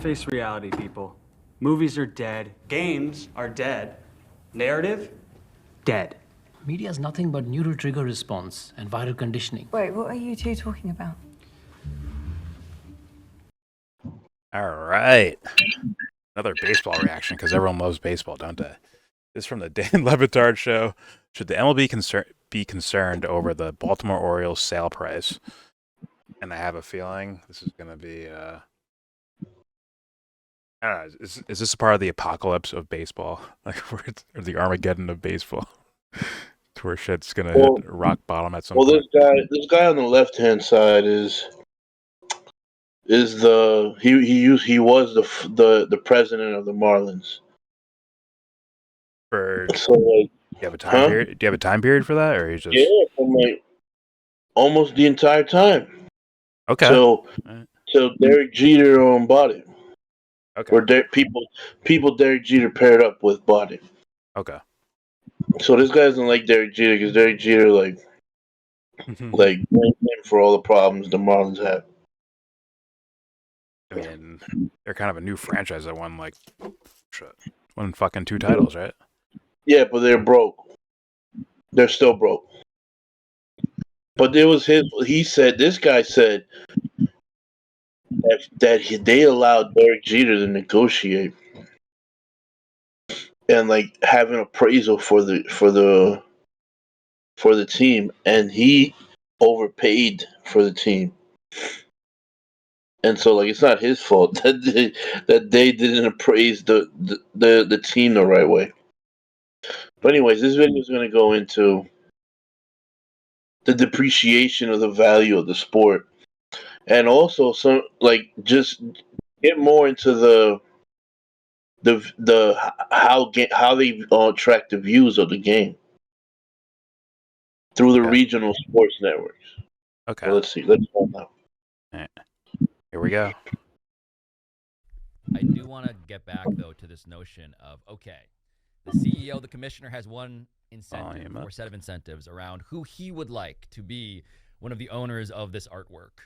Face reality, people. Movies are dead. Games are dead. Narrative? Dead. Media is nothing but neural trigger response and viral conditioning. Wait, what are you two talking about? All right. Another baseball reaction because everyone loves baseball, don't they? This is from the Dan Batard show. Should the MLB be concerned over the Baltimore Orioles sale price? And I have a feeling this is going to be, I don't know, is this a part of the apocalypse of baseball? Like, or the Armageddon of baseball? To where shit's going to hit rock bottom at some point? This guy on the left-hand side is he was the president of the Marlins. So like, do you have a time period? Do you have a time period for that, or you just from like almost the entire time? okay? So Derek Jeter bought it. Okay. Or people Derek Jeter paired up with bought it. Okay. So this guy doesn't like Derek Jeter because Derek Jeter like blamed him for all the problems the Marlins have. I mean, they're kind of a new franchise that won won fucking 2 titles, right? Yeah, but they're broke. They're still broke. But there was this guy said that they allowed Derek Jeter to negotiate and like have an appraisal for the team, and he overpaid for the team. And so, like, it's not his fault that they didn't appraise the team the right way. But anyways, this video is going to go into the depreciation of the value of the sport, and also some just get more into how they track the views of the game through the regional sports networks. Okay. So let's see. Let's find out. All right. Here we go. I do want to get back, though, to this notion of, okay, the CEO, the commissioner, has one incentive or set of incentives around who he would like to be one of the owners of this artwork,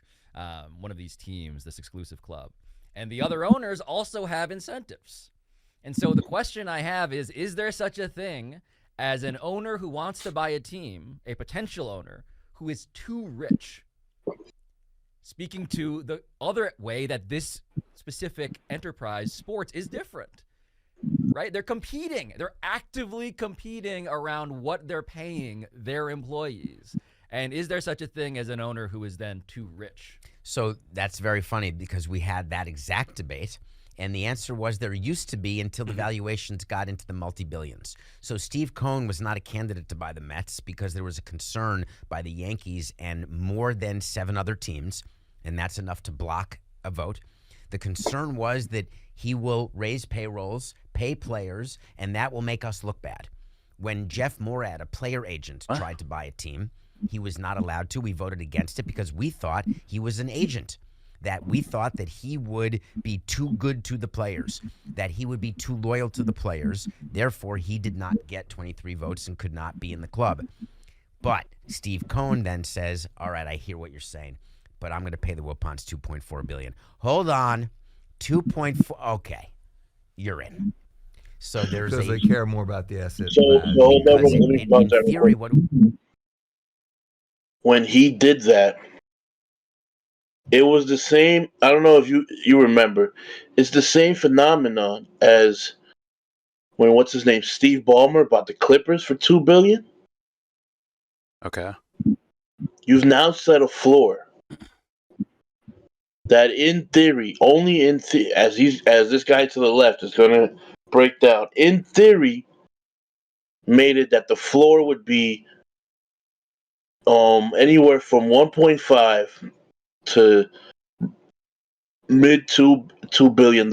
one of these teams, this exclusive club. And the other owners also have incentives. And so the question I have is there such a thing as an owner who wants to buy a team, a potential owner, who is too rich? Speaking to the other way that this specific enterprise, sports, is different, right? They're competing. They're actively competing around what they're paying their employees. And is there such a thing as an owner who is then too rich? So that's very funny because we had that exact debate. And the answer was there used to be until the valuations got into the multi-billions. So Steve Cohen was not a candidate to buy the Mets because there was a concern by the Yankees and more than 7 other teams, and that's enough to block a vote. The concern was that he will raise payrolls, pay players, and that will make us look bad. When Jeff Morad, a player agent, tried to buy a team, he was not allowed to. We voted against it because we thought he was an agent. That we thought that he would be too good to the players, that he would be too loyal to the players. Therefore, he did not get 23 votes and could not be in the club. But Steve Cohen then says, all right, I hear what you're saying, but I'm going to pay the Wilpons $2.4 billion. Hold on. 2.4. Okay. You're in. So there's because they care more about the asset. In theory, when he did that, it was the same. I don't know if you remember. It's the same phenomenon as when Steve Ballmer bought the Clippers for $2 billion. Okay. You've now set a floor that, in theory, only as this guy to the left is going to break down. In theory, made it that the floor would be anywhere from 1.5 to mid $2 billion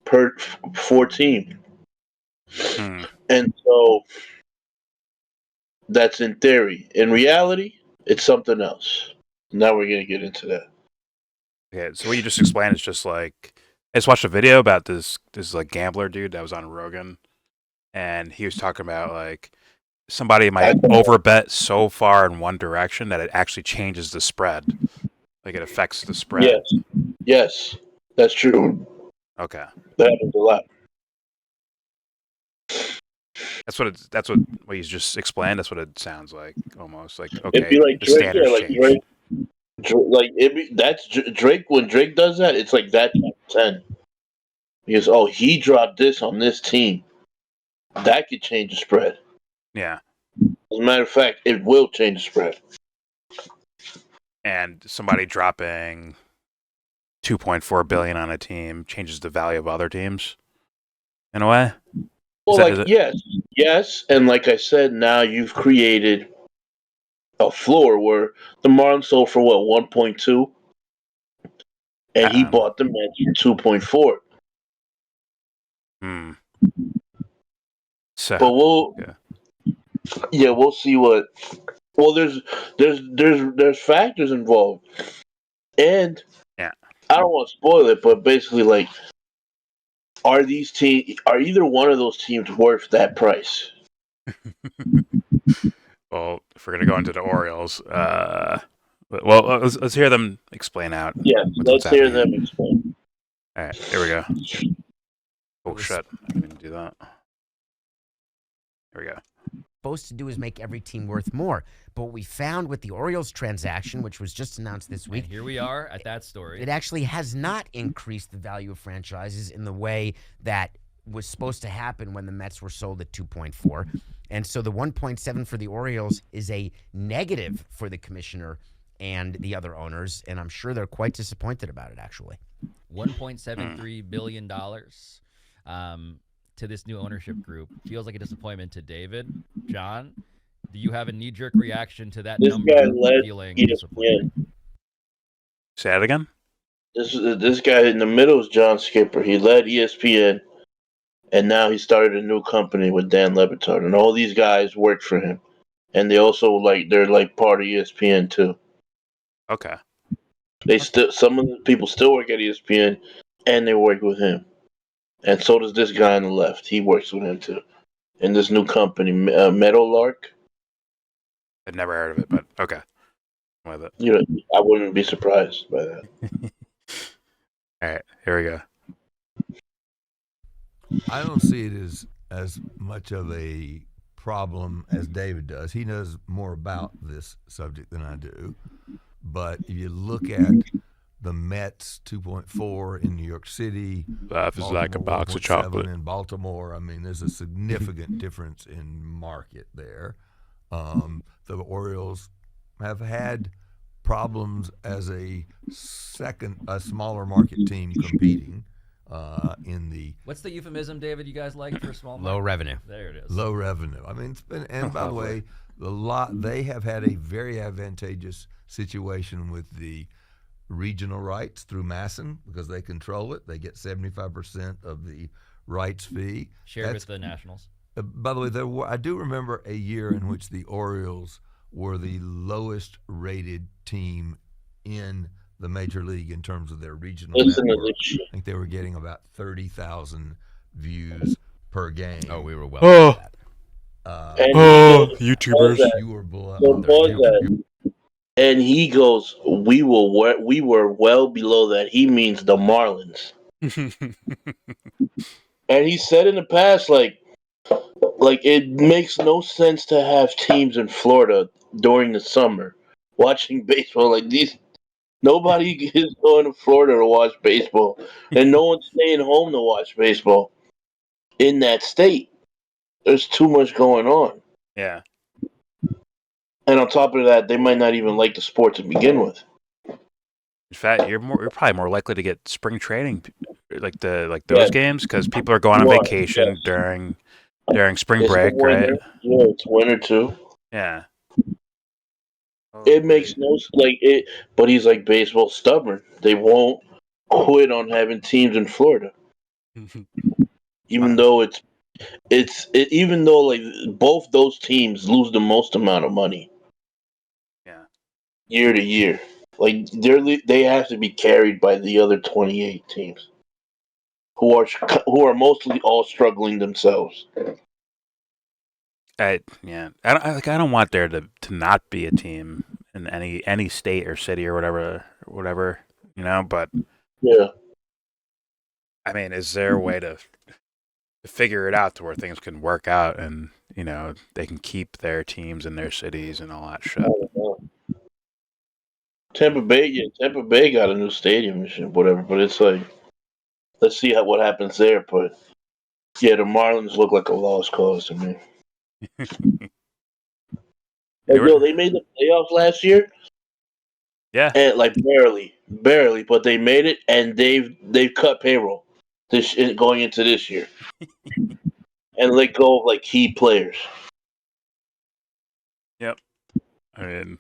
for team. And so that's in theory. In reality, it's something else. Now we're gonna get into that. Okay, so what you just explained is just like I just watched a video about this like gambler dude that was on Rogan, and he was talking about like somebody might overbet so far in one direction that it actually changes the spread. Like it affects the spread. Yes, that's true. Okay. That happens a lot. That's what he's just explained. That's what it sounds like, almost like. It'd Okay, be like the Drake, yeah, standards like changed. Like that's Drake. When Drake does that, it's like that times 10. Because he dropped this on this team. That could change the spread. Yeah, As a matter of fact, it will change the spread. and somebody dropping 2.4 billion on a team changes the value of other teams in a way. Well, Is it? yes, and like I said, now you've created a floor where the Marlins sold for what 1.2, and he Um, bought the Mets for 2.4. hmm. So But we'll see what. Well, there's factors involved, and yeah. I don't want to spoil it, but basically, like, are either one of those teams worth that price? Well, if we're gonna go into the Orioles, well, let's hear them explain out Yes, what's let's hear happening here. them explain. All right, here we go. Oh was- shit! I didn't even do that. Here we go. Supposed to do is make every team worth more. But what we found with the Orioles transaction, which was just announced this week, And here we are at that story. it actually has not increased the value of franchises in the way that was supposed to happen when the Mets were sold at 2.4. And so the 1.7 for the Orioles is a negative for the commissioner and the other owners, and I'm sure they're quite disappointed about it, actually. $1.73 billion to this new ownership group. Feels like a disappointment to David. John, do you have a knee-jerk reaction to that This number guy led feeling ESPN. disappointed? Say that again. This guy in the middle is John Skipper. He led ESPN, and now he started a new company with Dan Lebitard, and all these guys work for him, and they're like part of ESPN too. Okay. Some of the people still work at ESPN, and they work with him, and so does this guy on the left. He works with him too, in this new company, Meadowlark. I'd never heard of it, but okay. I'm with it. You know, I wouldn't be surprised by that. All right, here we go. I don't see it as much of a problem as David does. He knows more about this subject than I do. But if you look at the Mets 2.4 in New York City, Life is like a box of 1.7 chocolate. in Baltimore, I mean, there's a significant difference in market there. The Orioles have had problems as a smaller market team competing in the What's the euphemism, David, you guys like for a small Low market? revenue. There it is. low revenue. I mean, it's been, and by the way, they have had a very advantageous situation with the regional rights through Masson because they control it. They get 75% of the rights fee. Shared with the Nationals. By the way, I do remember a year in which the Orioles were the lowest rated team in the major league in terms of their regional Listen to network. this shit. I think they were getting about 30,000 views per game. Oh, we were well Oh. above that. And YouTubers. You were below. So pause that. And he goes, we were well below that. He means the Marlins. And he said in the past, like it makes no sense to have teams in Florida during the summer watching baseball. Like these, nobody is going to Florida to watch baseball, and no one's staying home to watch baseball in that state. There's too much going on. Yeah. And on top of that, they might not even like the sport to begin with. In fact, you're probably more likely to get spring training, like those games, because people are going on vacation during spring It's break, right? Yeah, it's winter too. Yeah. It makes no but he's like baseball stubborn. They won't quit on having teams in Florida, even though even though like both those teams lose the most amount of money. Yeah. Year to year, like they have to be carried by the other 28 teams, who are mostly all struggling themselves. I don't want there to not be a team in any state or city or whatever, but Yeah. I mean, is there a way to figure it out to where things can work out and, they can keep their teams in their cities and all that shit? I don't know. Tampa Bay got a new stadium and shit, whatever. But it's like, let's see what happens there. But yeah, the Marlins look like a lost cause to me. They made the playoffs last year. Yeah. And like barely, but they made it, and they've cut payroll going into this year, and let go of like key players. Yep. I mean,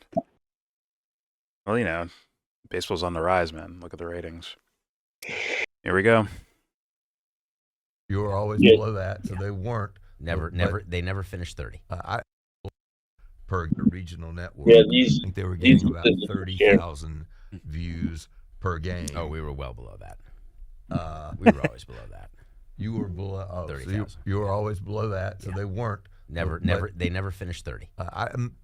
well, baseball's on the rise, man. Look at the ratings. Here we go. You were always below that, so they weren't. They never finished 30. Per regional network. Yeah, I think they were getting about 30,000 views per game. Oh, we were well below that. We were always below that. You were below 30,000. So you were always below that, so they weren't. They never finished 30.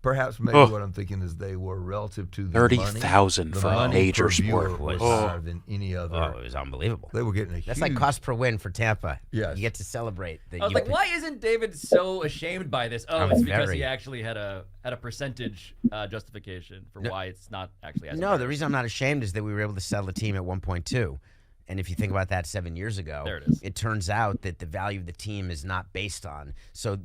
Perhaps maybe what I'm thinking is they were relative to the 30,000 for a major sport was higher than any other. Oh, it was unbelievable. They were getting a That's like cost per win for Tampa. Yes. You get to celebrate. I was like, why isn't David so ashamed by this? Oh, it's because he actually had a percentage justification for why it's not actually as No, the reason I'm not ashamed is that we were able to sell the team at 1.2. And if you think about that 7 years ago, there it is. It turns out that the value of the team is not based on. So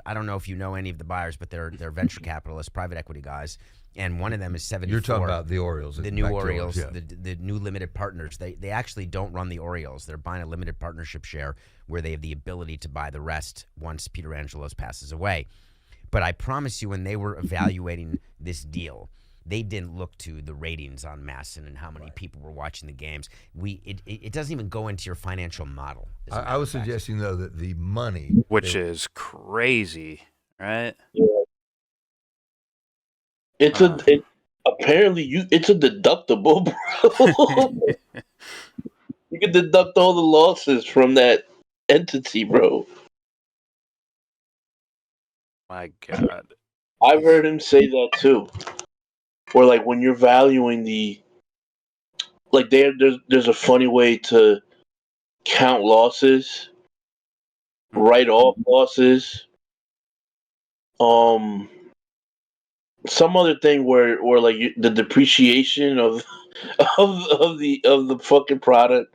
I don't know if you know any of the buyers, but they're venture capitalists, private equity guys, and one of them is 74. You're talking about the Orioles. The new Orioles, the new limited partners. They actually don't run the Orioles. They're buying a limited partnership share where they have the ability to buy the rest once Peter Angelos passes away. But I promise you, when they were evaluating this deal, they didn't look to the ratings on Masson and how many people were watching the games. It doesn't even go into your financial model. I was suggesting, though, that the money... Which is crazy, right? Yeah. It's apparently it's a deductible, bro. You can deduct all the losses from that entity, bro. My God. I've heard him say that too. Or like when you're valuing there's a funny way to count losses, write off losses, some other thing where like the depreciation of the fucking product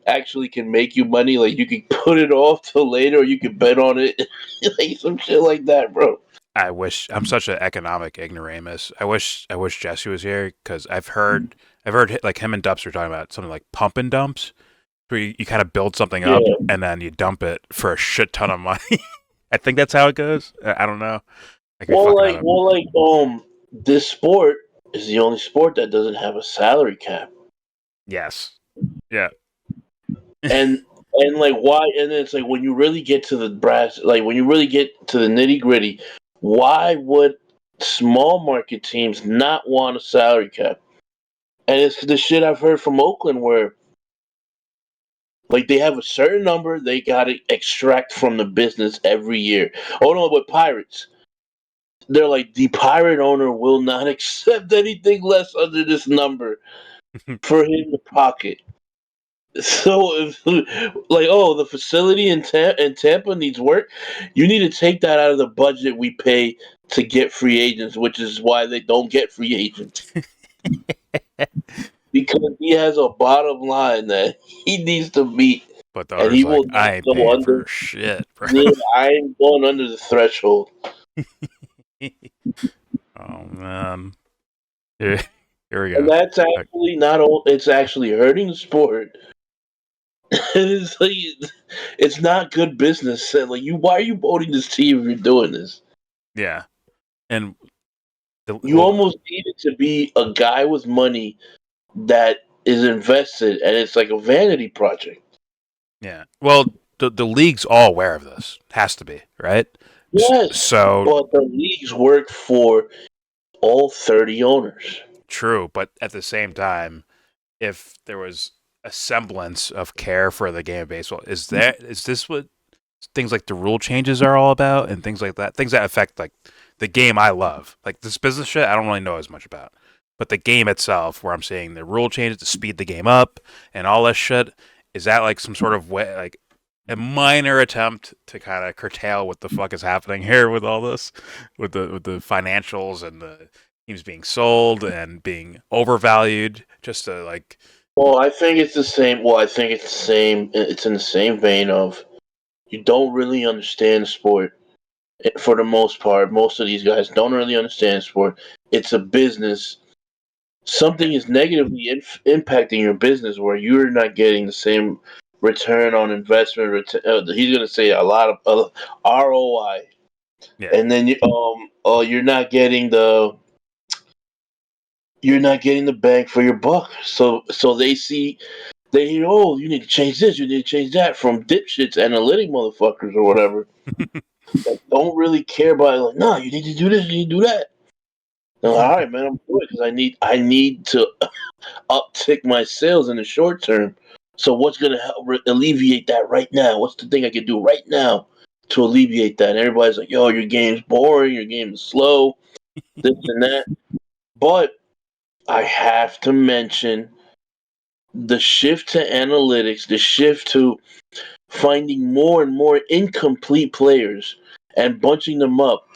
actually can make you money. Like you can put it off till later, or you can bet on it, like some shit like that, bro. I'm such an economic ignoramus. I wish Jesse was here because I've heard like him and Dubs were talking about something like pump and dumps, where you kind of build something up and then you dump it for a shit ton of money. I think that's how it goes. I don't know. This sport is the only sport that doesn't have a salary cap. Yes. Yeah. and like why? And then it's like when you really get to the brass, like when you really get to the nitty gritty. Why would small market teams not want a salary cap? And it's the shit I've heard from Oakland where, like, they have a certain number they got to extract from the business every year. Oh no, with Pirates, they're like, the Pirate owner will not accept anything less under this number for him to pocket. So, if, like, the facility in Tampa needs work, you need to take that out of the budget we pay to get free agents, which is why they don't get free agents. Because he has a bottom line that he needs to meet. But the owner's like, I ain't paying for shit, bro. Yeah, I ain't going under the threshold. Oh, man. Here we go. And that's actually it's actually hurting the sport. It's like, it's not good business. Like why are you voting this team if you're doing this? Yeah, and you almost need it to be a guy with money that is invested, and it's like a vanity project. Yeah, well, the league's all aware of this. Has to be, right? Yes. But the leagues work for all 30 owners. True, but at the same time, if there was a semblance of care for the game of baseball, is this what things like the rule changes are all about and things like that, things that affect like the game I love, like this business shit I don't really know as much about, But the game itself, where I'm seeing the rule changes to speed the game up and all this shit, is that like some sort of way, like a minor attempt to kind of curtail what the fuck is happening here with all this, with the financials and the teams being sold and being overvalued, just to like. Well, I think it's the same. Well, I think it's the same. It's in the same vein of you don't really understand the sport for the most part. Most of these guys don't really understand sport. It's a business. Something is negatively impacting your business where you're not getting the same return on investment. He's going to say a lot of ROI, Yeah. and then you're not getting the bang for your buck. So they hear, oh, you need to change this, you need to change that from dipshits, analytic motherfuckers or whatever that don't really care about it. Like, no, you need to do this, you need to do that. Like, all right, man, I'm doing it because I need to uptick my sales in the short term. So what's gonna help alleviate that right now? What's the thing I can do right now to alleviate that? And everybody's like, yo, your game's boring, your game is slow, this and that. But I have to mention the shift to analytics, the shift to finding more and more incomplete players and bunching them up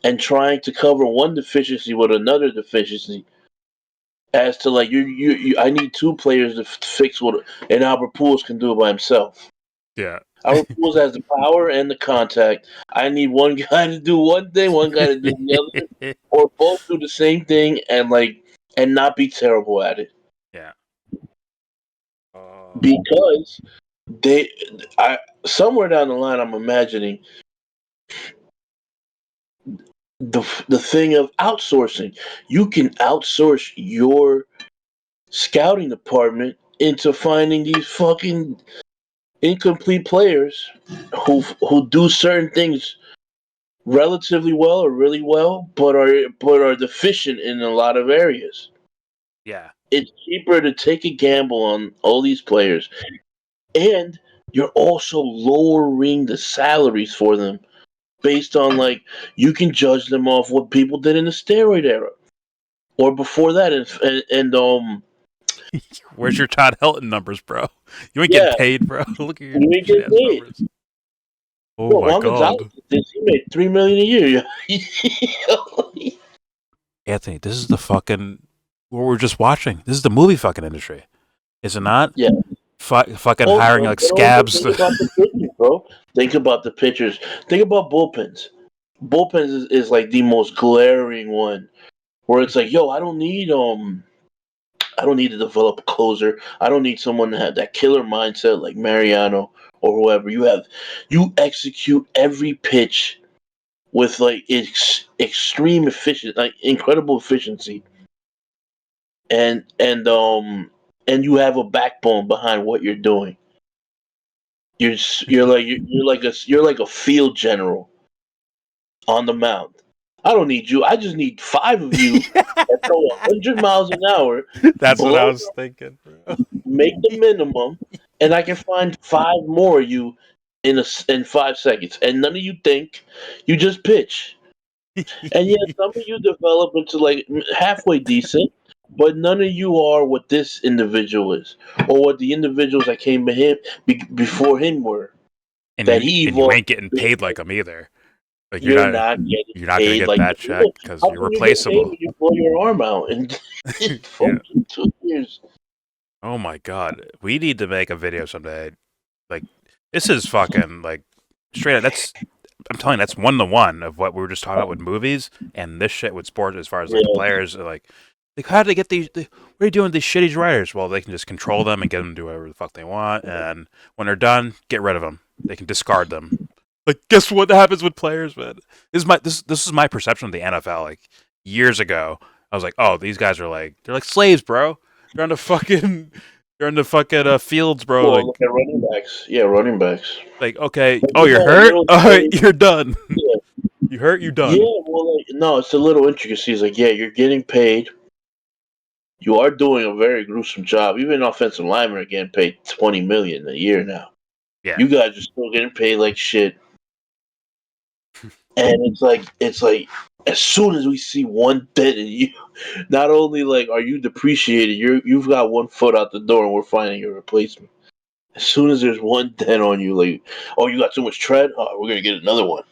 and trying to cover one deficiency with another deficiency. As to like I need two players to fix what and Albert Pujols can do it by himself. Yeah. Albert Pujols has the power and the contact. I need one guy to do one thing, one guy to do the other, or both do the same thing and not be terrible at it. Yeah. Because somewhere down the line, I'm imagining the thing of outsourcing. You can outsource your scouting department into finding these fucking incomplete players who do certain things relatively well or really well, but are deficient in a lot of areas. Yeah. It's cheaper to take a gamble on all these players, and you're also lowering the salaries for them based on like you can judge them off what people did in the steroid era or before that, and Where's your Todd Helton numbers, bro? You ain't yeah, getting paid, bro. Look at your you ain't shit get ass paid. numbers. Oh Well, my Juan god. Gonzalez did this. He made $3 million a year. Anthony, this is the fucking what we're just watching. This is the movie fucking industry. Is it not? Yeah. Fucking hiring like scabs. Think about the pitchers, bro. Think about the pitchers. Think about bullpens. Bullpens is like the most glaring one, where it's like, yo, I don't need to develop a closer. I don't need someone to have that killer mindset like Mariano or whoever. You execute every pitch with like extreme efficient, like incredible efficiency, and you have a backbone behind what you're doing. You're like a field general on the mound. I don't need you. I just need five of you that throw 100 miles an hour, That's what I blow, was thinking, bro. make the minimum, and I can find five more of you in 5 seconds. And none of you think. You just pitch. And yet, some of you develop into like halfway decent, but none of you are what this individual is, or what the individuals that came before him were. And That you he and you evolved. ain't getting paid like them either. Like You're not getting you're not gonna paid get like that check because how you're can you get paid replaceable. when you blow your arm out in Yeah. fucking 2 years? Oh my god, we need to make a video someday. Like this is fucking like straight up. I'm telling you, that's 1-to-1 of what we were just talking about with movies and this shit with sports. As far as like the Yeah. players, are like how do they get these? What are you doing with these shitty writers? Well, they can just control them and get them to do whatever the fuck they want. And when they're done, get rid of them. They can discard them. Like, guess what happens with players, man? This is my perception of the NFL. Like years ago, I was like, oh, these guys are like they're like slaves, bro. They're on the fucking fields, bro. Well, Like look at running backs. Yeah, running backs. okay. Like, Oh, you you're got a hurt. little All right, thing- you're done. Yeah, You hurt. You yeah. done. Well, like, no, it's a little intricacies. Like, yeah, you're getting paid. You are doing a very gruesome job. Even offensive linemen are getting paid $20 million a year now. Yeah. You guys are still getting paid like shit. And it's like as soon as we see one dent in you, not only like are you depreciated, you've got 1 foot out the door, and we're finding your replacement. As soon as there's one dent on you, like, oh, you got too much tread. Oh, we're gonna get another one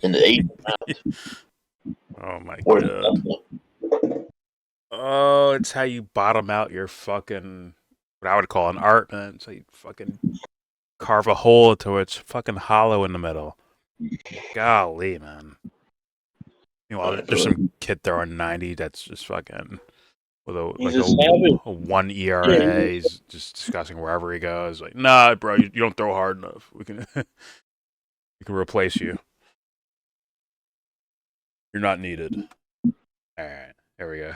in the 8th Oh my round. god. Oh, it's how you bottom out your fucking what I would call an art, man. It's how you fucking carve a hole until it's fucking hollow in the middle. Golly, man. Meanwhile, there's some kid throwing 90 that's just fucking with a 1 ERA. Yeah. He's just discussing wherever he goes. Like, nah, bro, you don't throw hard enough. We can we can replace you. You're not needed. All right, here we go.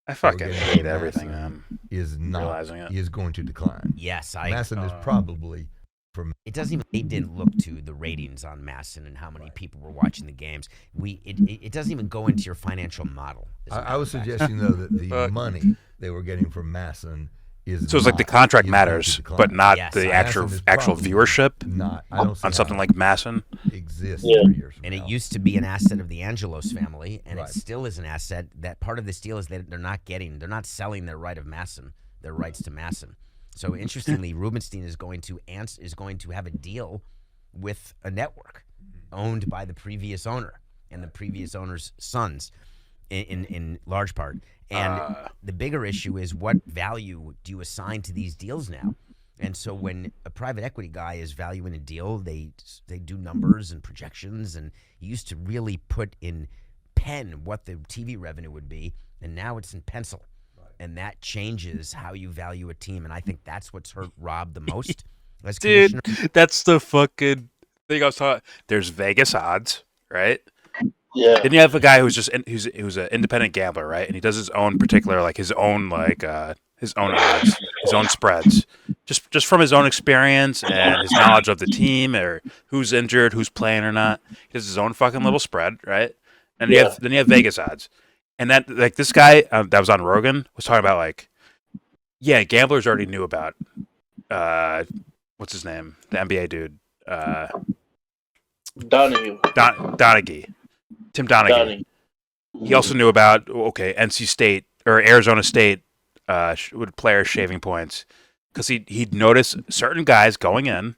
I fucking hate everything, man. Is not Realizing it. is going to decline. Yes, Masson is probably from. It doesn't even. They didn't look to the ratings on Masson and how many people were watching the games. It doesn't even go into your financial model. I was suggesting though that the money they were getting from Masson is. So it's like the contract matters, but not the actual probably viewership not I don't see on something how like Masson. it exists Yeah. 3 years from And it now. used to be an asset of the Angelos family, and Right. it still is an asset. That part of this deal is that they're not selling their right of Masson, their rights to Masson. So interestingly, Rubenstein is going to have a deal with a network owned by the previous owner and the previous owner's sons, in large part. And the bigger issue is what value do you assign to these deals now? And so when a private equity guy is valuing a deal, they do numbers and projections, and you used to really put in pen what the TV revenue would be, and now it's in pencil. And that changes how you value a team, and I think that's what's hurt Rob the most. As Dude, commissioner. that's the fucking thing I was talking. There's Vegas odds, right? Yeah. Then you have a guy who's who's an independent gambler, right? And he does his own particular, like his own his own odds, his own spreads, just from his own experience and his knowledge of the team or who's injured, who's playing or not. He does his own fucking little spread, right? And you have Vegas odds, and that like this guy that was on Rogan was talking about like, yeah, gamblers already knew about what's his name, the NBA dude, Donahue. Donaghy. Tim Donaghy. He also knew about NC State or Arizona State with players shaving points because he'd noticed certain guys going in,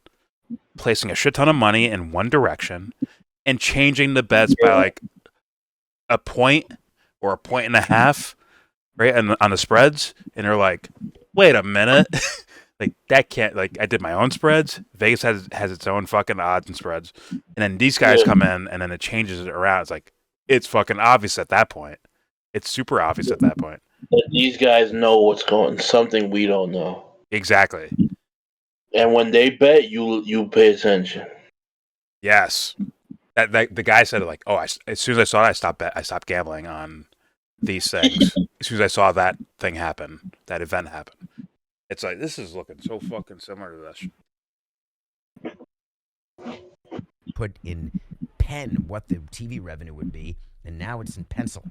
placing a shit ton of money in one direction, and changing the bets by like a point or a point and a half, right? On the spreads, and they're like, wait a minute. Like that can't like I did my own spreads. Vegas has its own fucking odds and spreads, and then these guys come in and then it changes it around. It's like it's fucking obvious at that point. It's super obvious at that point. But these guys know what's going. Something we don't know. Exactly. And when they bet, you pay attention. Yes. That the guy said it like, as soon as I saw it, I stopped gambling on these things. As soon as I saw that thing happen, that event happen. It's like, this is looking so fucking similar to this. Put in pen what the TV revenue would be, and now it's in pencil.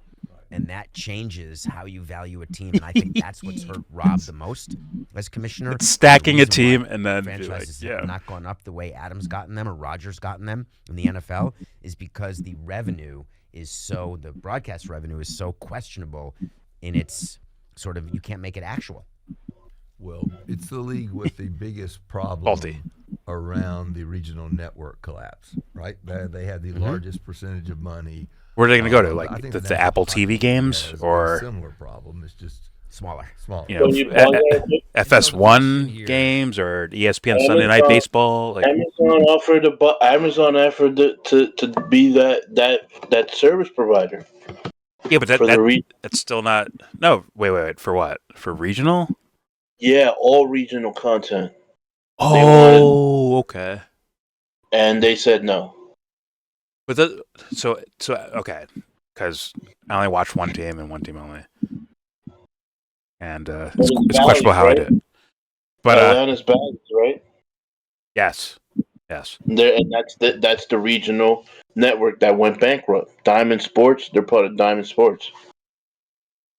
And that changes how you value a team. And I think that's what's hurt Rob the most as commissioner. It's stacking The a reason team why and then be franchises like, have not gone up the way Adams gotten them or Rogers gotten them in the NFL is because the revenue the broadcast revenue is so questionable in its sort of, you can't make it actual. Well, it's the league with the biggest problem around the regional network collapse, right? They had the largest percentage of money. Where are they going to go to? I Like think the Apple TV games or a similar problem? It's just smaller. You know, FS1 games or ESPN Sunday Night Baseball. Like Amazon offered to be that service provider. Yeah, but that's still not. No, wait. For what? For regional? Yeah, all regional content. Oh, okay. And they said no. But so okay, because I only watched one team and one team only, and it's questionable how I did. But Atlanta's Balance, right? Yes. And that's the regional network that went bankrupt. Diamond Sports, they're part of Diamond Sports.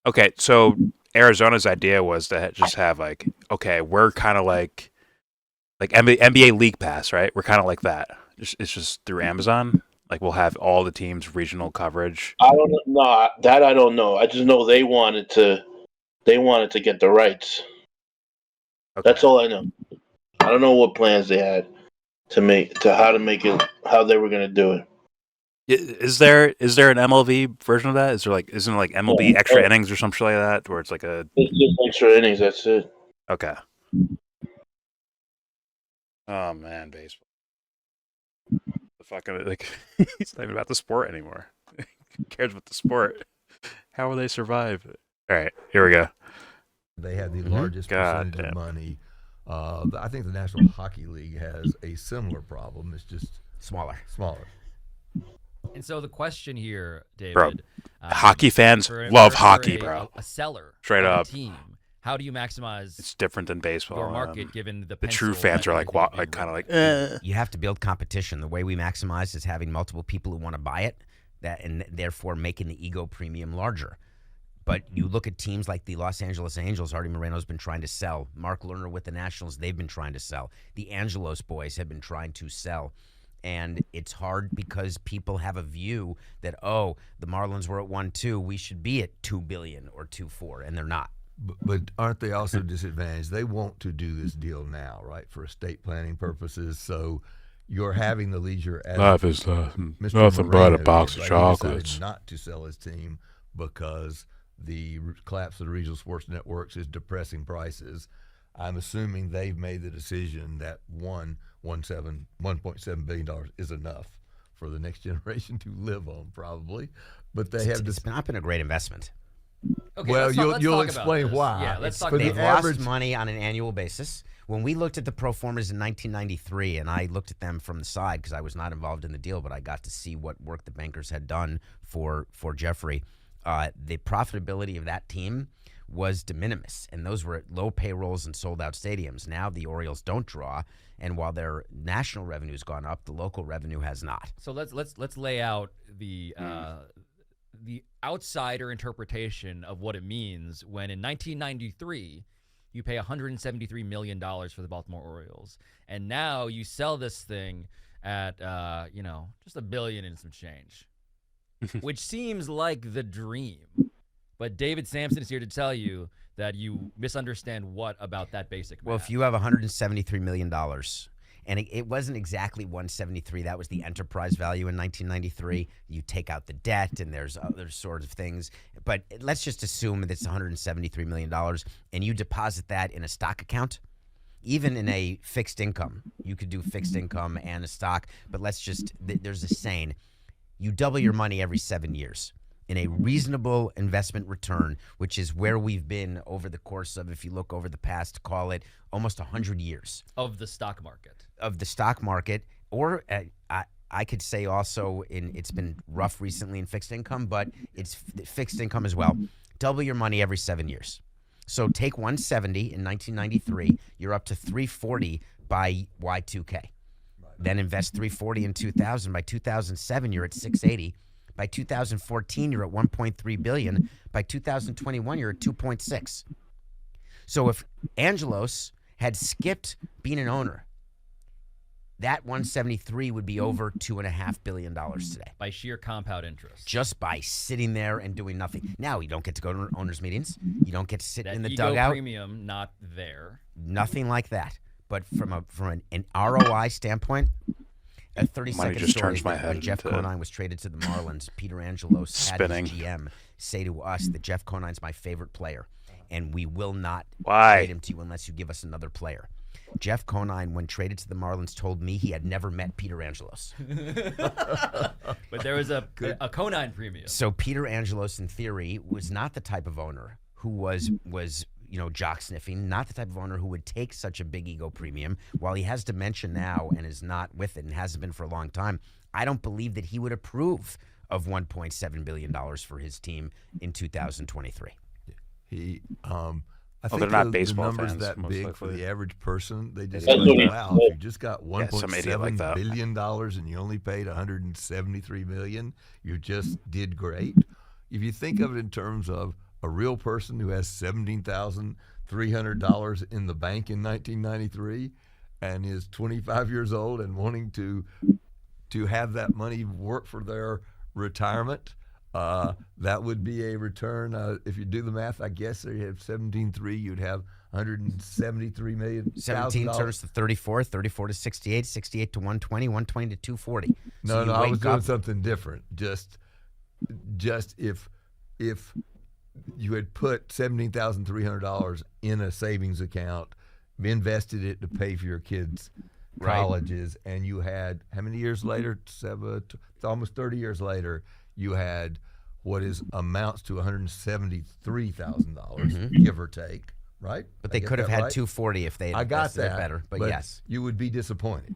Okay, so Arizona's idea was to just have like, okay, we're kind of like NBA League Pass, right? We're kind of like that. It's just through Amazon. Like we'll have all the teams regional coverage. I don't know. No, that I don't know. I just know they wanted to get the rights. Okay. That's all I know. I don't know what plans they had how to make it, how they were going to do it. Is there an MLB version of that? Isn't it like MLB extra innings or some shit like that, where it's like a It's just extra innings. That's it. okay. Oh man, baseball. The fucking he's not even about the sport anymore. Who cares about the sport? How will they survive? All right, here we go. They have the largest percentage of money. I think the National Hockey League has a similar problem. It's just Smaller. And so the question here, David, Bro, hockey fans love hockey, bro. A seller, Straight of a up. team. How do you maximize It's different than baseball. your market given the true pencil fans that are like, everything's being kind of like, written? You have to build competition. The way we maximize is having multiple people who want to buy it, and therefore making the ego premium larger. But you look at teams like the Los Angeles Angels, Artie Moreno's been trying to sell. Mark Lerner with the Nationals, they've been trying to sell. The Angelos boys have been trying to sell. And it's hard because people have a view that, oh, the Marlins were at 1.2, we should be at $2 billion or 2.4, and they're not. But aren't they also disadvantaged? They want to do this deal now, right, for estate planning purposes. So you're having the leisure. As life is Mr. nothing but a Moreno box did, of right? He decided chocolates. not to sell his team because the collapse of the regional sports networks is depressing prices. I'm assuming they've made the decision that $1.7 billion is enough for the next generation to live on, probably. But they have It's not been a great investment. Okay, well, let's you'll talk about explain this. why. Yeah, let's talk For about the They've average lost money on an annual basis. When we looked at the pro formas in 1993, and I looked at them from the side because I was not involved in the deal, but I got to see what work the bankers had done for Jeffrey. The profitability of that team was de minimis, and those were at low payrolls and sold-out stadiums. Now the Orioles don't draw, and while their national revenue's gone up, the local revenue has not. So let's lay out the outsider interpretation of what it means when in 1993 you pay $173 million for the Baltimore Orioles, and now you sell this thing at just $1 billion and some change, which seems like the dream. But David Sampson is here to tell you that you misunderstand what about that basic math. Well, if you have $173 million, and it wasn't exactly 173, that was the enterprise value in 1993. You take out the debt, and there's other sorts of things. But let's just assume that it's $173 million, and you deposit that in a stock account. Even in a fixed income, you could do fixed income and a stock. But there's a saying, you double your money every 7 years. In a reasonable investment return, which is where we've been over the course of, if you look over the past, call it almost 100 years. Of the stock market. Of the stock market, or I could say also it's been rough recently in fixed income, but it's fixed income as well. Double your money every 7 years. So take 170 in 1993, you're up to 340 by Y2K. Then invest 340 in 2000. By 2007, you're at 680. By 2014, you're at 1.3 billion. By 2021, you're at 2.6. So if Angelos had skipped being an owner, that 173 would be over $2.5 billion today. By sheer compound interest. Just by sitting there and doing nothing. Now, you don't get to go to owners' meetings. You don't get to sit That in the ego dugout. premium not there. Nothing like that. But from an ROI standpoint, a 30-second just story turns my that head when Jeff into Conine was traded to the Marlins, Peter Angelos spinning. had his GM say to us that Jeff Conine's my favorite player, and we will not Why? trade him to you unless you give us another player. Jeff Conine, when traded to the Marlins, told me he had never met Peter Angelos. But there was a Conine premium. So Peter Angelos, in theory, was not the type of owner who was jock sniffing, not the type of owner who would take such a big ego premium. While he has dementia now and is not with it and hasn't been for a long time, I don't believe that he would approve of $1.7 billion for his team in 2023. I think they're not the baseball numbers fans, that most big for likely. the average person. They just That's think, what he wow, said. if you just got some idiot like $1.7 that. billion and you only paid $173 million, you just did great. If you think of it in terms of a real person who has $17,300 in the bank in 1993 and is 25 years old and wanting to to have that money work for their retirement. That would be a return. If you do the math, I guess you have 17.3. You'd have 173 million. 17 turns to 34, 34 to 68, 68 to 120, 120 to 240. No, I was doing something different. Just if you had put $17,300 in a savings account, invested it to pay for your kids' colleges, and you had, how many years later? Almost 30 years later, you had what amounts to $173,000, give or take, right? But they could have had 240 if they had invested it better. But yes, you would be disappointed.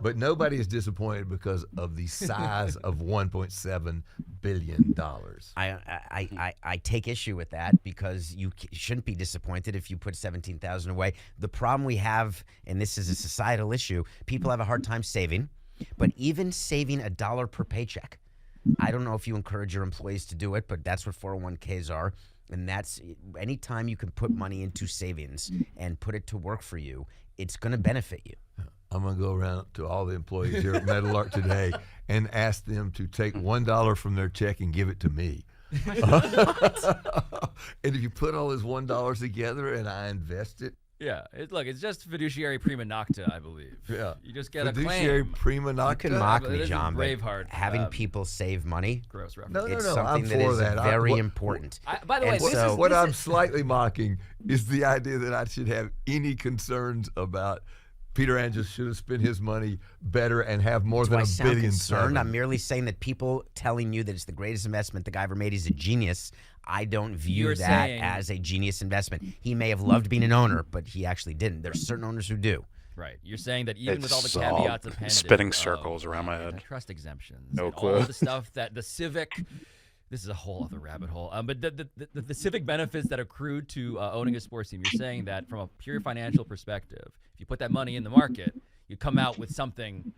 But nobody is disappointed because of the size of $1.7 billion. I take issue with that because you shouldn't be disappointed if you put 17,000 away. The problem we have, and this is a societal issue, people have a hard time saving, but even saving $1 per paycheck. I don't know if you encourage your employees to do it, but that's what 401ks are. And that's anytime you can put money into savings and put it to work for you, it's going to benefit you. I'm going to go around to all the employees here at Meadowlark today and ask them to take $1 from their check and give it to me. And if you put all this $1 together and I invest it. Yeah, it's just fiduciary prima nocta, I believe. Yeah. You just get fiduciary a claim. prima nocta. You can mock me, This is John, but Braveheart, having people save money, gross reference. No, it's I'm something that for is that. very important. By the way, What I'm slightly mocking is the idea that I should have any concerns about Peter Angus should have spent his money better and have more Do than I $1.7 sound billion. concerned? I'm merely saying that people telling you that it's the greatest investment the guy ever made, he's a genius. I don't view You're that saying- as a genius investment. He may have loved being an owner, but he actually didn't. There's certain owners who do. Right. You're saying that even with all the It's caveats appended, spinning circles around my head. trust exemptions, No and clue. all the stuff that the civic. This is a whole other rabbit hole. But the civic benefits that accrue to owning a sports team, you're saying that from a pure financial perspective, if you put that money in the market, you come out with something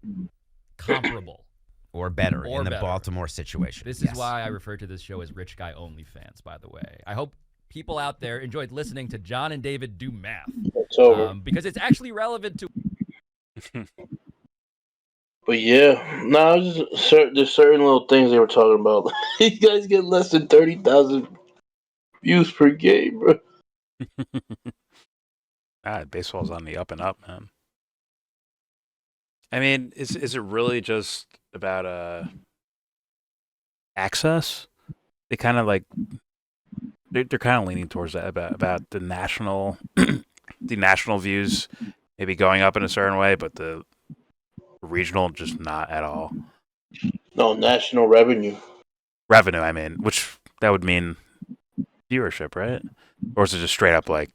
comparable. Or better Or in the better. Baltimore situation. This Yes. is why I refer to this show as Rich Guy Only Fans, by the way. I hope people out there enjoyed listening to John and David do math. It's over. Because it's actually relevant to. But yeah, no, there's certain little things they were talking about. These guys get less than 30,000 views per game, bro. Baseball's on the up and up, man. I mean, is it really just about access? They kind of like they're kind of leaning towards that about the national the national views maybe going up in a certain way, but the regional just not at all. No, national revenue. Revenue, I mean, which that would mean viewership, right? Or is it just straight up like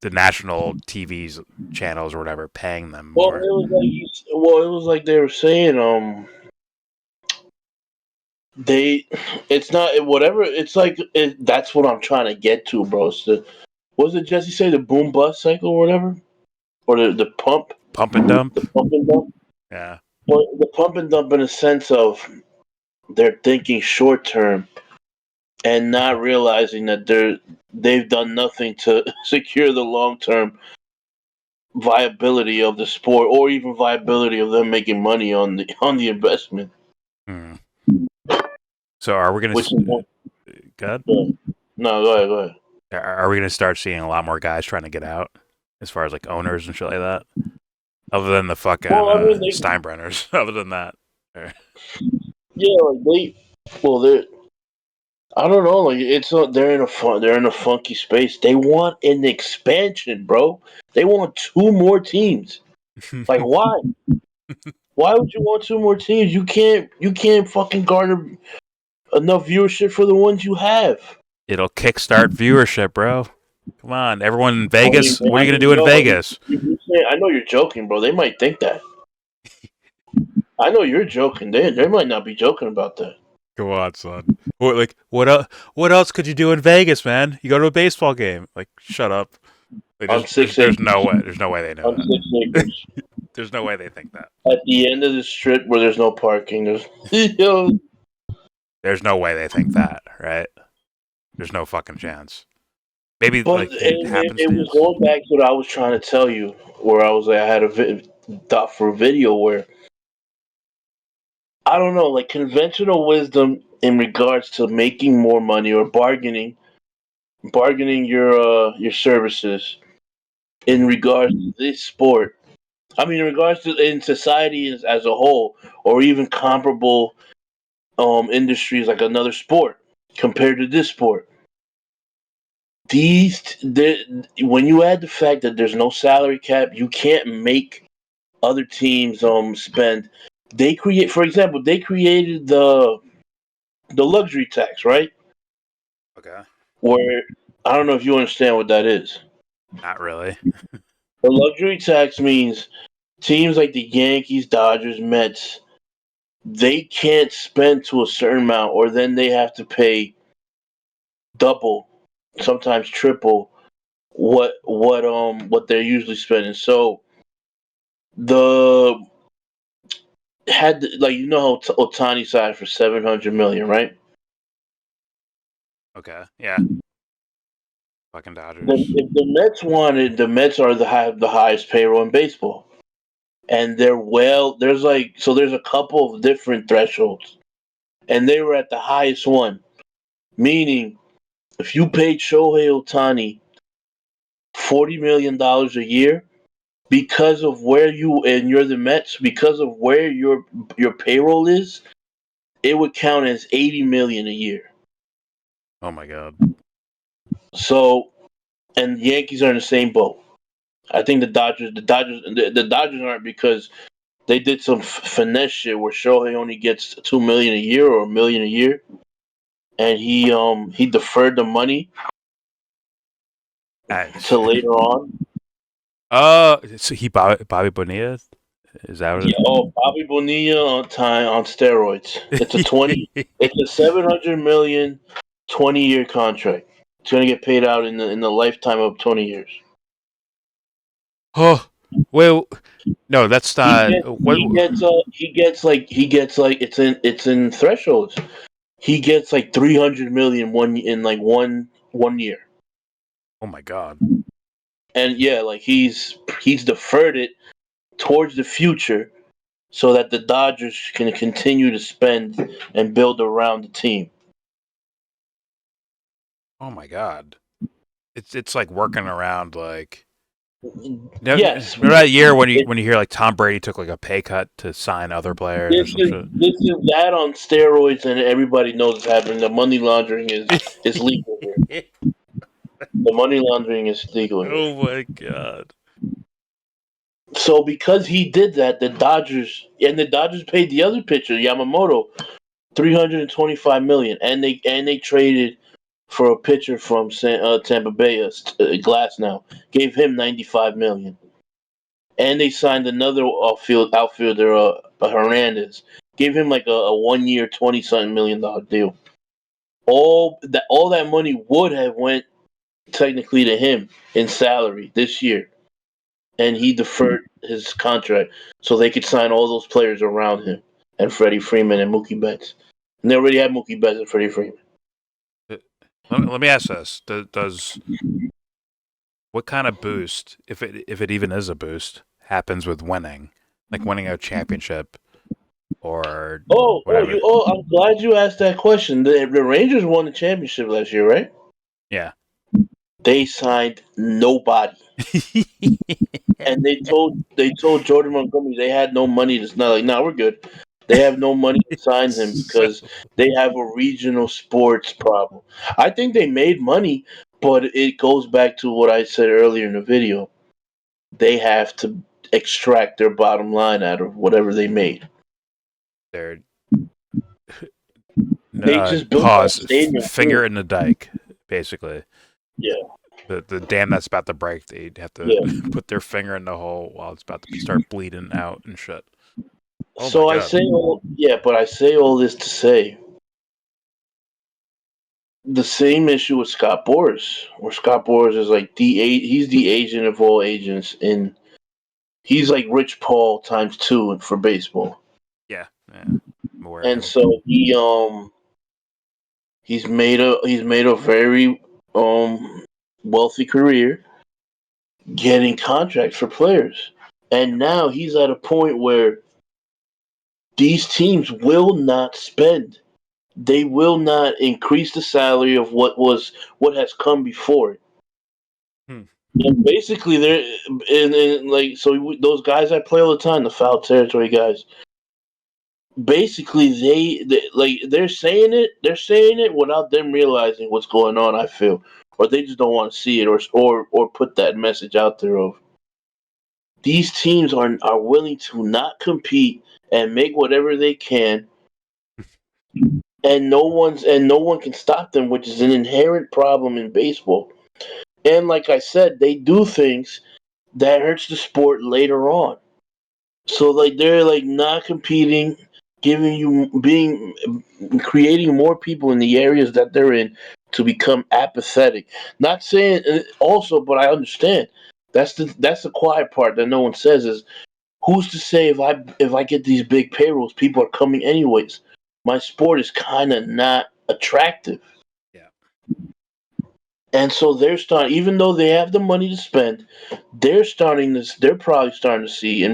the national TV's channels or whatever paying them Well, more? it was like they were saying, it's not whatever. It's like that's what I'm trying to get to, bro. It's what did Jesse say? The boom bust cycle or whatever, or the pump and dump. the pump and dump. Yeah. Well, the pump and dump in a sense of they're thinking short term and not realizing that they've done nothing to secure the long term viability of the sport or even viability of them making money on the investment. Hmm. So are we going Which is to? Good. No, go ahead. Are we going to start seeing a lot more guys trying to get out, as far as like owners and shit like that? Other than the fucking Steinbrenners. Other than that. Yeah, like they're. I don't know. Like they're in a funky space. They want an expansion, bro. They want 2 more teams. Like why? Why would you want 2 more teams? You can't fucking garner enough viewership for the ones you have. It'll kickstart viewership, bro. Come on, everyone in Vegas. What are you gonna do in Vegas? I know you're joking, bro. They might think that. I know you're joking. They might not be joking about that. Come on, son. What else could you do in Vegas, man? You go to a baseball game. Like, shut up. Like, there's no way. There's no way they know On that. 6 acres. There's no way they think that. At the end of the strip where there's no parking, there's There's no way they think that, right? There's no fucking chance. Maybe But it happens. it was going back to what I was trying to tell you, where I was like, I had a thought for a video where I don't know, like conventional wisdom in regards to making more money or bargaining your services in regards to this sport. I mean, in regards to in society as a whole, or even comparable industries like another sport compared to this sport. When you add the fact that there's no salary cap, you can't make other teams spend. For example, they created the luxury tax, right? Okay. Where I don't know if you understand what that is. Not really. The luxury tax means teams like the Yankees, Dodgers, Mets, they can't spend to a certain amount, or then they have to pay double, sometimes triple what they're usually spending. So the had like how Otani signed for 700 million, right? Okay. Yeah. Fucking Dodgers. If the Mets wanted, the Mets are have the highest payroll in baseball, and there's a couple of different thresholds, and they were at the highest one, meaning if you paid Shohei Otani $40 million a year because of where you're the Mets, because of where your payroll is, it would count as 80 million a year. Oh my god. So, and the Yankees are in the same boat. I think the Dodgers aren't, because they did some finesse shit where Shohei only gets 2 million a year or 1 million a year, and he deferred the money to later on. So he Bobby Bonilla? Is that what Yeah, oh, Bobby Bonilla on steroids. It's a 700 million 20-year contract. It's gonna get paid out in the lifetime of 20 years. Oh, well, no, that's He not. gets What? it's in thresholds. He gets like 300 million in like one year. Oh my god. And yeah, like he's deferred it towards the future so that the Dodgers can continue to spend and build around the team. Oh my god. It's like working around like. Yes, Remember that year when you it, hear like Tom Brady took like a pay cut to sign other players or this some is shit? this is that on steroids, and everybody knows it's happening. The money laundering is legal here. The money laundering is legal here. Oh my god. So because he did that, the Dodgers paid the other pitcher Yamamoto 325 million, and they traded for a pitcher from Tampa Bay, Glass now, gave him 95 million, and they signed another outfielder, Hernandez, gave him like a 1 year $20-something million deal. All that money would have went technically to him in salary this year, and he deferred his contract so they could sign all those players around him and Freddie Freeman and Mookie Betts. And they already had Mookie Betts and Freddie Freeman. Let me ask this: Does what kind of boost, if it even is a boost, happens with winning, like winning a championship or whatever? I'm glad you asked that question. The Rangers won the championship last year, right? Yeah. They signed nobody, and they told Jordan Montgomery they had no money. To not like, no, we're good. They have no money to sign him So- because they have a regional sports problem. I think they made money, but it goes back to what I said earlier in the video. They have to extract their bottom line out of whatever they made. they're They just built that pause. stadium. Finger in the dike, basically. Yeah, The dam that's about to break, they'd have to yeah. put their finger in the hole while it's about to start bleeding out and shit. Oh my So god. but I say all this to say the same issue with Scott Boras, where Scott Boras is like he's the agent of all agents, and he's like Rich Paul times two for baseball. Yeah. I'm aware of And him. so he's made a very wealthy career getting contracts for players, and now he's at a point where these teams will not spend. They will not increase the salary of what has come before it. Hmm. And basically, and like those guys I play all the time, the foul territory guys. Basically, they're saying it. They're saying it without them realizing what's going on. I feel, or they just don't want to see it, or put that message out there of these teams are willing to not compete and make whatever they can, and no one can stop them, which is an inherent problem in baseball. And like I said, they do things that hurts the sport later on. So like they're like not competing, giving you being creating more people in the areas that they're in to become apathetic. Not saying also, but I understand. That's the quiet part that no one says is who's to say if I get these big payrolls, people are coming anyways. My sport is kind of not attractive. Yeah. And so they're starting, even though they have the money to spend, they're starting this. They're probably starting to see.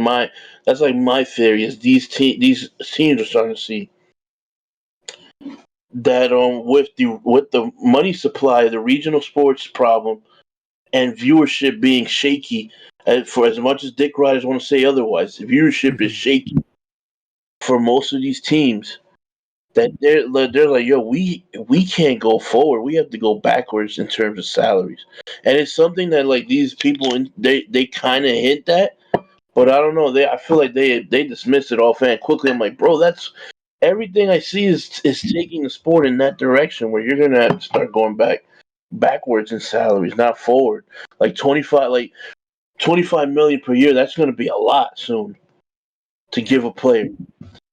That's like my theory is these teams are starting to see that with the money supply, the regional sports problem, and viewership being shaky. For as much as Dick Riders want to say otherwise, the viewership is shaky for most of these teams. That they're like, yo, we can't go forward. We have to go backwards in terms of salaries, and it's something that like these people they kind of hint at, but I don't know. I feel like they dismiss it offhand quickly. I'm like, bro, that's everything I see is taking the sport in that direction where you're gonna have to start going backwards in salaries, not forward. Like 25 million per year. That's gonna be a lot soon to give a player.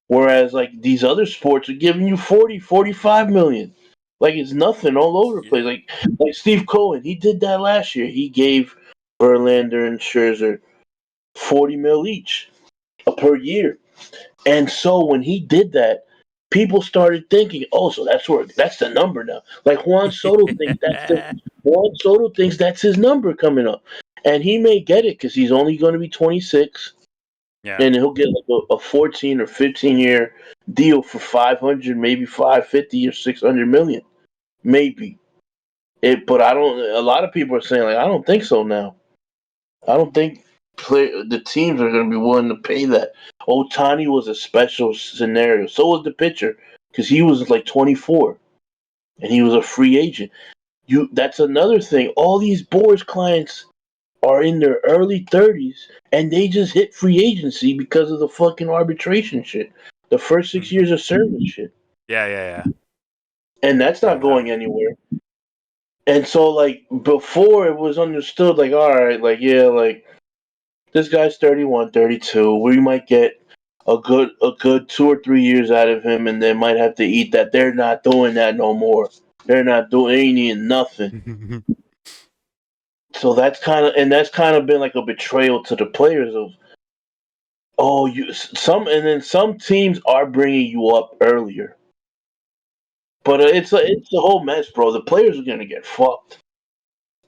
Whereas like these other sports are giving you 40, 45 million. Like it's nothing all over the place. Like Steve Cohen, he did that last year. He gave Verlander and Scherzer 40 mil each per year. And so when he did that, people started thinking, oh, so that's the number now. Like Juan Soto thinks that's his number coming up. And he may get it because he's only going to be 26 Yeah. and he'll get like a 14 or 15-year deal for 500, maybe 550 or 600 million, maybe. But I don't. A lot of people are saying like I don't think so now. I don't think the teams are going to be willing to pay that. Otani was a special scenario. So was the pitcher because he was like 24 and he was a free agent. That's another thing. All these boards clients are in their early 30s and they just hit free agency because of the fucking arbitration shit. The first 6 years of service shit. Yeah. And that's not going anywhere. And so, like, before it was understood, like, all right, like, yeah, like, this guy's 31, 32. We might get a good 2 or 3 years out of him and then might have to eat that. They're not doing that no more. They're not doing ain't nothing. So that's kind of been like a betrayal to the players of and then some teams are bringing you up earlier, but it's a whole mess, bro. The players are gonna get fucked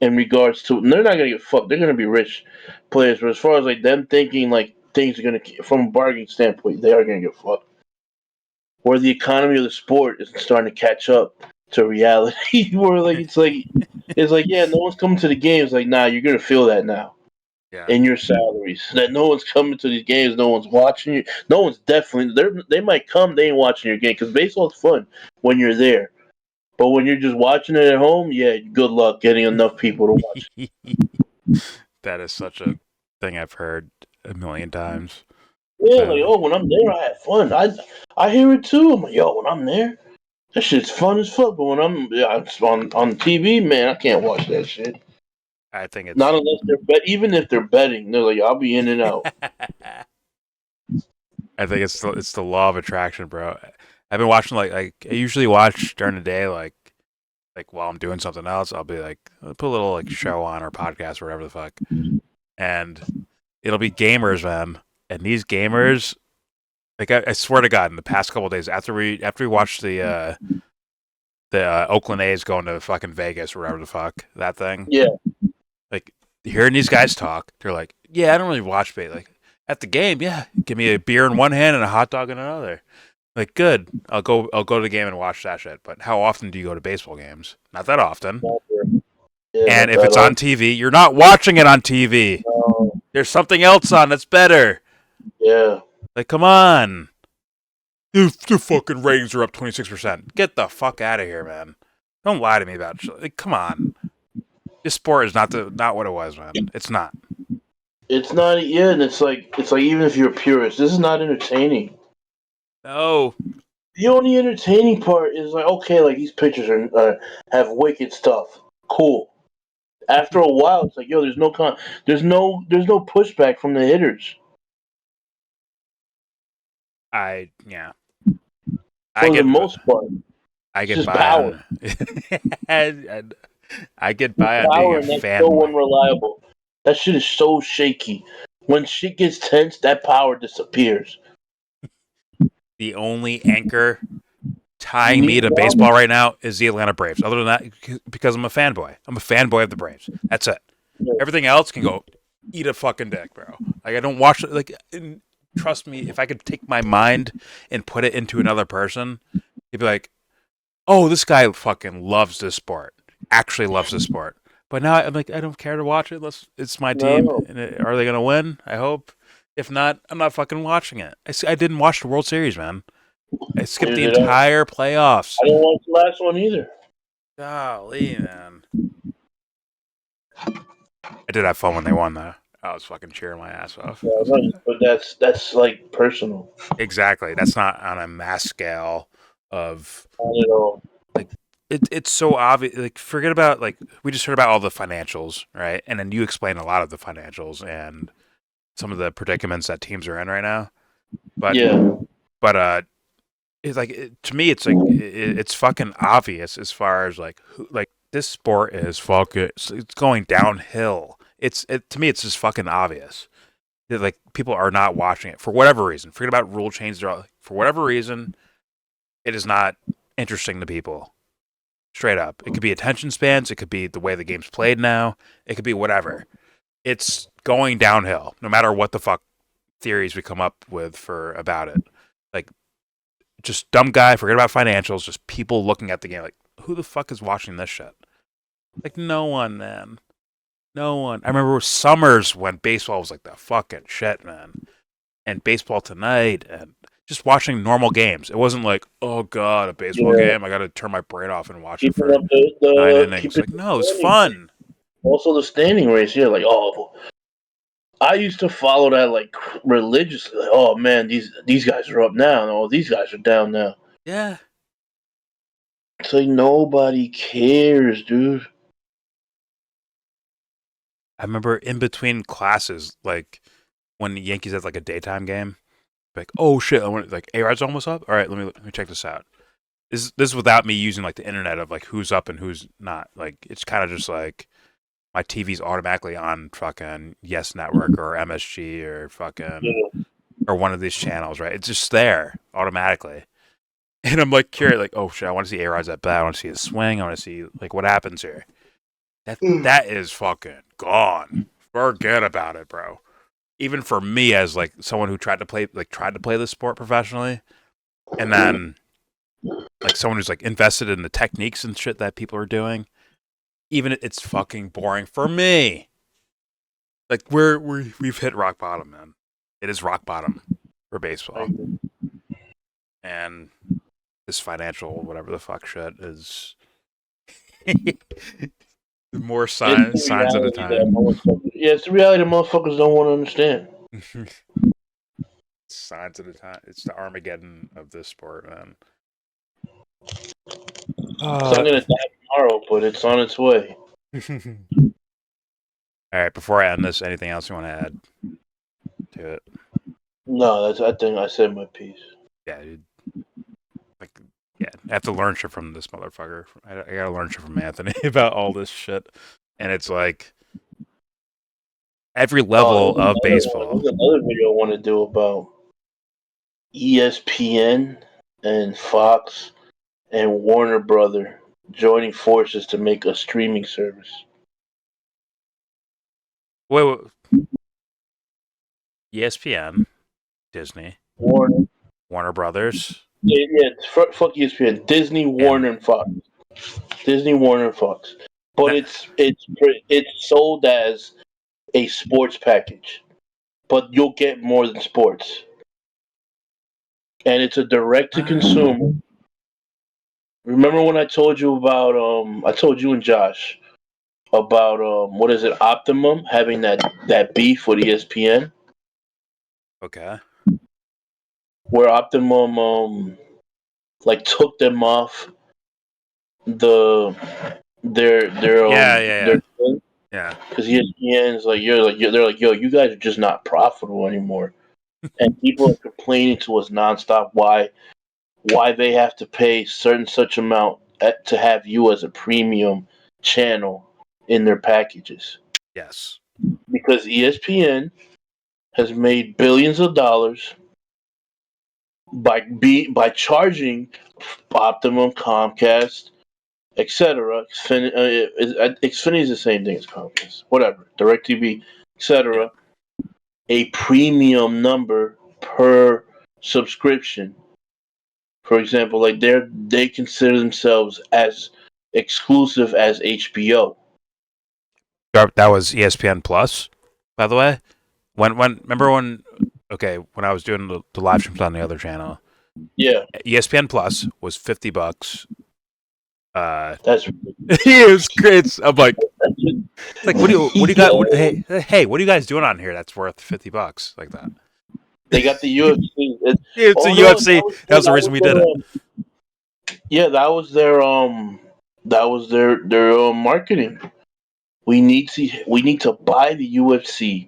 in regards to they're not gonna get fucked. They're gonna be rich players, but as far as like them thinking like things are gonna from a bargaining standpoint, they are gonna get fucked. Where the economy of the sport is starting to catch up to reality, where it's like yeah, no one's coming to the games. Like nah, you're gonna feel that now. Yeah. In your salaries. That no one's coming to these games, no one's watching you. No one's definitely they might come, they ain't watching your game because baseball's fun when you're there. But when you're just watching it at home, yeah, good luck getting enough people to watch. That is such a thing I've heard a million times. Yeah, like oh, when I'm there, I have fun. I hear it too. I'm like, yo, when I'm there, that shit's fun as fuck. But when it's on TV, man, I can't watch that shit. I think it's Not unless even if they're betting, they're like, I'll be in and out. I think it's the law of attraction, bro. I've been watching like I usually watch during the day, like while I'm doing something else. I'll be like I'll put a little like show on or podcast or whatever the fuck, and it'll be gamers, man. And these gamers, like I swear to God, in the past couple of days after we watched the Oakland A's going to fucking Vegas or whatever the fuck that thing, Yeah. like hearing these guys talk, they're like, yeah, I don't really watch baseball. Like At the game, yeah. Give me a beer in one hand and a hot dog in another. Like, good. I'll go to the game and watch that shit. But how often do you go to baseball games? Not that often. Yeah, And not if that it's on old. TV, you're not watching it on TV. No. There's something else on that's better. Yeah. Like, come on. The fucking ratings are up 26%. Get the fuck out of here, man. Don't lie to me about shit. Like, come on. This sport is not what it was, man. It's not. It's not. Yeah, and it's like even if you're a purist, this is not entertaining. No. The only entertaining part is like, okay, like these pictures have wicked stuff. Cool. After a while, it's like, yo, there's no pushback from the hitters Yeah. for the most part. I It's get just by power, on. I get by on being power, a and that's so fanboy. unreliable. That shit is so shaky. When shit gets tense, that power disappears. The only anchor You tying me need to drama. baseball right now is the Atlanta Braves. Other than that, because I'm a fanboy. I'm a fanboy of the Braves. That's it. Everything else can go eat a fucking dick, bro. Like, I don't watch it. Like, trust me, if I could take my mind and put it into another person, he'd be like, oh, this guy fucking loves this sport. Actually loves this sport. But now I'm like, I don't care to watch it unless it's my team. No. And are they going to win? I hope. If not, I'm not fucking watching it. I didn't watch the World Series, man. I skipped the Neither did I. entire playoffs. I didn't watch the last one either. Golly, man. I did have fun when they won, though. I was fucking cheering my ass off. Yeah, right. But that's like personal. Exactly. That's not on a mass scale of Not at all. like it's so obvious. Like, forget about, like, we just heard about all the financials, right? And then you explain a lot of the financials and some of the predicaments that teams are in right now. But Yeah. it's like, to me, it's like it's fucking obvious as far as like like this sport is fucking, it's going downhill. To me, it's just fucking obvious that, like, people are not watching it for whatever reason. Forget about rule changes. For whatever reason, it is not interesting to people. Straight up, it could be attention spans. It could be the way the game's played now. It could be whatever. It's going downhill, no matter what the fuck theories we come up with about it. Like, just dumb guy, forget about financials, just people looking at the game like, who the fuck is watching this shit? Like, no one, man. No one. I remember summers when baseball was like the fucking shit, man. And Baseball Tonight and just watching normal games. It wasn't like, oh god, a baseball game, I gotta turn my brain off and watch it Keeping for up 9 innings. keeping Like, no, it's standing. fun. Also, the standing race. Yeah, like, oh, I used to follow that like religiously. Like, oh man, these guys are up now. No, these guys are down now. Yeah. It's like nobody cares, dude. I remember in between classes, like when the Yankees had like a daytime game, like, oh shit, I want, like, A-Rod's almost up. All right, let me check this out. This is without me using like the internet of like who's up and who's not. Like, it's kind of just like my TV's automatically on fucking Yes Network or MSG or fucking Yeah. or one of these channels, right? It's just there automatically. And I'm like curious, like, oh shit, I want to see A-Rod's at bat. I want to see his swing. I want to see like what happens here. That is fucking gone. Forget about it, bro. Even for me, as like someone who tried to play this sport professionally, and then like someone who's like invested in the techniques and shit that people are doing, even it's fucking boring for me. Like, we've hit rock bottom, man. It is rock bottom for baseball, and this financial whatever the fuck shit is more signs at a time. Yeah, it's the reality that motherfuckers don't want to understand. Signs at a time. It's the Armageddon of this sport, man. It's not gonna die tomorrow, but it's on its way. All right, before I end this, anything else you want to add to it? No, I think I said my piece. Yeah, dude. Like, yeah, I have to learn shit from this motherfucker. I gotta learn shit from Anthony about all this shit, and it's like every level of baseball. There's another video I want to do about ESPN and Fox and Warner Brother joining forces to make a streaming service. Wait, ESPN, Disney, Warner Brothers. Yeah, fuck ESPN, Disney, Warner, and Fox. Disney, Warner, and Fox. But it's sold as a sports package, but you'll get more than sports, and it's a direct to consumer. Remember when I told you about I told you and Josh about what is it, Optimum having that beef with ESPN, Okay. where Optimum like took them off the Yeah. their thing, Yeah. because ESPN is they're like, yo, you guys are just not profitable anymore, and people are complaining to us nonstop why they have to pay certain such amount to have you as a premium channel in their packages, Yes. because ESPN has made billions of dollars by charging Optimum, Comcast, etc. Xfinity is the same thing as Comcast, whatever. DirecTV, Yeah. etc. A premium number per subscription. For example, like they consider themselves as exclusive as HBO. That was ESPN Plus, by the way. Remember when? Okay, when I was doing the live streams on the other channel, Yeah, ESPN Plus was $50. that's It was great. I'm like, it's like, what do you got? Yo, Hey, what are you guys doing on here? That's worth $50 like that. they got the UFC. It's a Oh no, UFC. That was the reason we did it. yeah, that was their marketing. We need to buy the UFC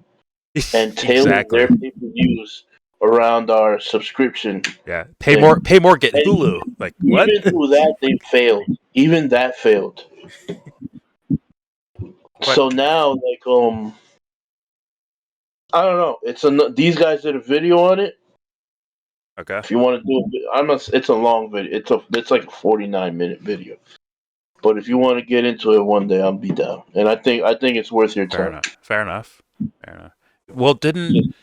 and tailor Exactly. their pay per views around our subscription Yeah. thing. Pay more. Get And Hulu. Like what? even through that, they failed. Even that failed. But So now, like, I don't know. These guys did a video on it. okay. If you want to do it, it's a long video. It's like a 49-minute video. But if you want to get into it one day, I'll be down. And I think it's worth your Fair time. enough. Fair enough. Well, didn't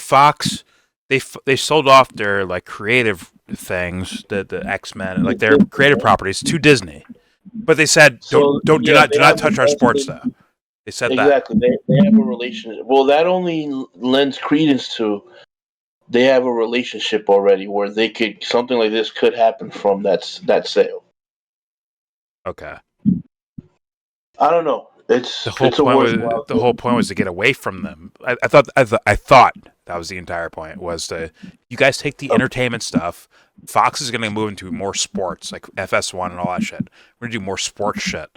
Fox? They sold off their like creative things, the X-Men, like their creative properties to Disney. But they said So do yeah, not touch our sports stuff. They said that. exactly. They have a relationship. Well, that only lends credence to they have a relationship already where they could something like this could happen from that sale. Okay. I don't know. The whole It's a point worthwhile was to get away from them. I thought that was the entire point was to you guys take the entertainment stuff. Fox is going to move into more sports like FS1 and all that shit. We're going to do more sports shit,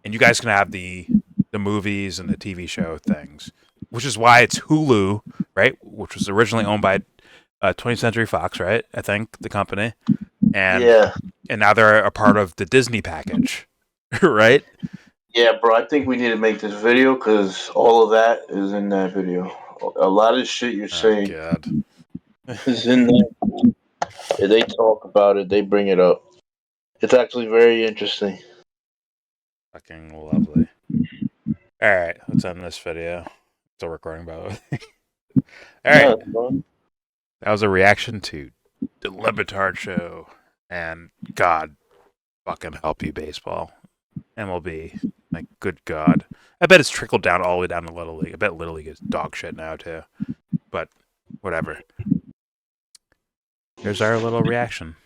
and you guys can have the movies and the TV show things, which is why it's Hulu, right? Which was originally owned by 20th Century Fox, right? I think the company, and Yeah. and now they're a part of the Disney package, right? Yeah, bro. I think we need to make this video because all of that is in that video. A lot of the shit you're saying God. is in there. They talk about it. They bring it up. It's actually very interesting. Fucking lovely. All right, let's end this video. Still recording, by the way. All right, Yeah, that was a reaction to the Batard show, and God, fucking help you, baseball, MLB. Like, good God, I bet it's trickled down all the way down to Little League. I bet Little League is dog shit now too, but whatever. Here's our little reaction.